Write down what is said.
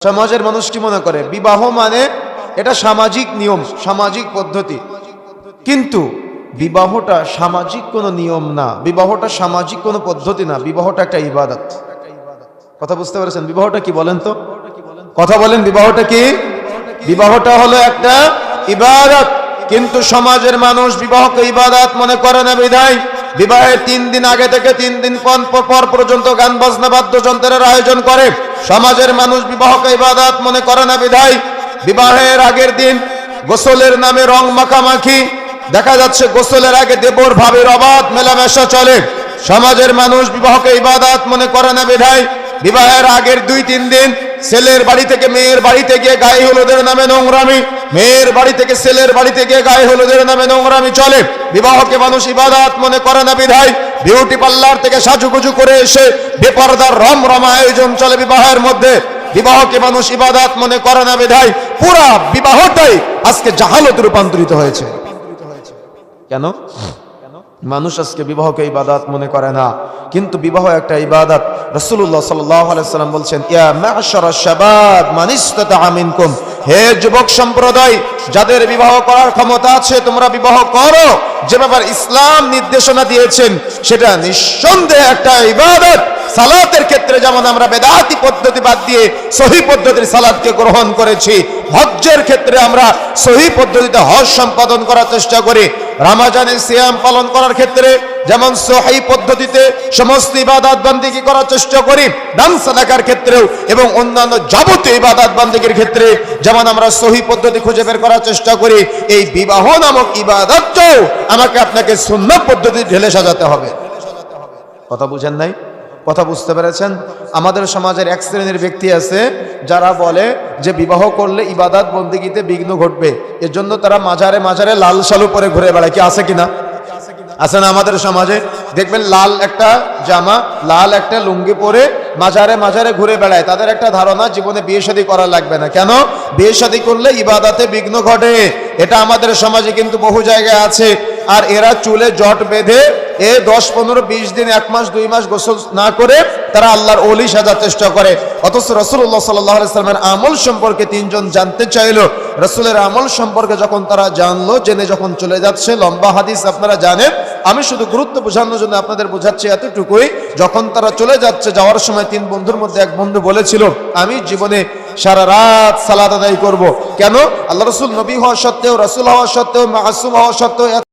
সমাজের মানুষ কি মনে করে বিবাহ মানে এটা সামাজিক নিয়ম, সামাজিক পদ্ধতি। কিন্তু বিবাহটা সামাজিক কোনো নিয়ম না, বিবাহটা সামাজিক কোনো পদ্ধতি না, বিবাহটা একটা ইবাদত। কথা বুঝতে পেরেছেন? বিবাহটা কি বলেন তো, কথা বলেন, বিবাহটা কি? বিবাহটা হলো একটা ইবাদত, কিন্তু সমাজের মানুষ বিবাহকে ইবাদত মনে করে না। বিধায় বিবাহের 3 দিন আগে থেকে 3 দিন পর পর্যন্ত গান বাজনা বাদ্যযন্ত্রের আয়োজন করে। সমাজের মানুষ বিবাহকে ইবাদত মনে করে না। বিধায় বিবাহের আগের দিন গোসলের নামে রং মাখামাখি, দেখা যাচ্ছে গোসলের আগে দেবর ভাবের অবাধ মেলামেশা চলে। সমাজের মানুষ বিবাহকে ইবাদত মনে করে না। বিধায় বিবাহের আগের 2-3 দিন ছেলের বাড়ি থেকে মেয়ের বাড়িতে গিয়ে গায়ে হলুদের নামে নোংরামি, মেয়ের বাড়ি থেকে ছেলের বাড়িতে গিয়ে গায়ে হলুদের নামে নোংরামি চলে। বিবাহকে মানুষ ইবাদত মনে করে না। বিধায় বিউটি পার্লার থেকে সাজুগুজু করে এসে বেপরদার রমরমা আয়োজন চলে বিবাহের মধ্যে। বিবাহকে মানুষ ইবাদত মনে করে না। বিধায় পুরা বিবাহটাই আজকে জাহালতে রূপান্তরিত হয়েছে। কেন? মানুষ আজকে বিবাহকে ইবাদত মনে করে না, কিন্তু বিবাহ একটা ইবাদত। রাসূলুল্লাহ সাল্লাল্লাহু আলাইহি ওয়াসাল্লাম বলছেন, ইয়া মা'শারাশ শাবাব মান ইসতাতা'a মিনকুম, হে যুবক সম্প্রদায়, যাদের বিবাহ করার ক্ষমতা আছে তোমরা বিবাহ করো। যে ব্যাপার ইসলাম নির্দেশনা দিয়েছেন সেটা নিঃসন্দেহে একটা ইবাদত। সালাতের ক্ষেত্রে যেমন আমরা বেদাতি পদ্ধতি বাদ দিয়ে সহিহ পদ্ধতির সালাতকে গ্রহণ করেছি, হজ্জের ক্ষেত্রে আমরা সহিহ পদ্ধতিতে হজ সম্পাদন করার চেষ্টা করি। রমজানের সিয়াম পালন করার ক্ষেত্রে যেমন সহিহ পদ্ধতিতে সমস্ত ইবাদত বন্দেগী করার চেষ্টা করি, দান সাদাকার ক্ষেত্রেও এবং অন্যান্য যাবতীয় ইবাদত বন্দেগীর ক্ষেত্রে যেমন আমরা সহিহ পদ্ধতি খুঁজে বের করার চেষ্টা করি, এই বিবাহ নামক ইবাদতটাও আমাকে আপনাকে সুন্নাত পদ্ধতি ঢেলে সাজাতে হবে। কথা বুঝেন নাই? কথা বুঝতে পেরেছেন? আমাদের সমাজের এক শ্রেণীর ব্যক্তি আছে যারা বলে যে বিবাহ করলে ইবাদত বন্দেগীতে বিঘ্ন ঘটবে, এর জন্য তারা মাজারে মাজারে লাল শালু পরে ঘুরে বেড়ায়। কি আছে কিনা? আছে না? আমাদের সমাজে দেখবেন লাল একটা জামা, লাল একটা লুঙ্গি পরে মাজারে মাজারে ঘুরে বেড়ায়। তাদের একটা ধারণা জীবনে বিয়ে শাদী করা লাগবে না। কেন? বিয়ে শাদী করলে ইবাদতে বিঘ্ন ঘটে। এটা আমাদের সমাজে কিন্তু বহু জায়গায় আছে। আর এরা চুলে জট বেঁধে 10-15-20 দিন, 1 মাস 2 মাস গোসল না করে তারা আল্লাহর ওলি সাজার চেষ্টা করে। অথচ রাসূলুল্লাহ সাল্লাল্লাহু আলাইহি ওয়াসাল্লামের আমল সম্পর্কে 3 জন জানতে চাইলো। রাসূলের আমল সম্পর্কে যখন তারা জানলো, জেনে যখন চলে যাচ্ছে, লম্বা হাদিস আপনারা জানেন, আমি শুধু গুরুত্ব বোঝানোর জন্য আপনাদের বোঝাচ্ছি এতটুকুই। যখন তারা চলে যাচ্ছে, যাওয়ার সময় 3 বন্ধুর মধ্যে এক বন্ধু বলেছিল, আমি জীবনে সারা রাত সালাত আদায় করব। কেন? আল্লাহ রাসূল নবী হওয়া সত্ত্বেও, রাসূল হওয়া সত্ত্বেও, মাসুম হওয়া সত্ত্বেও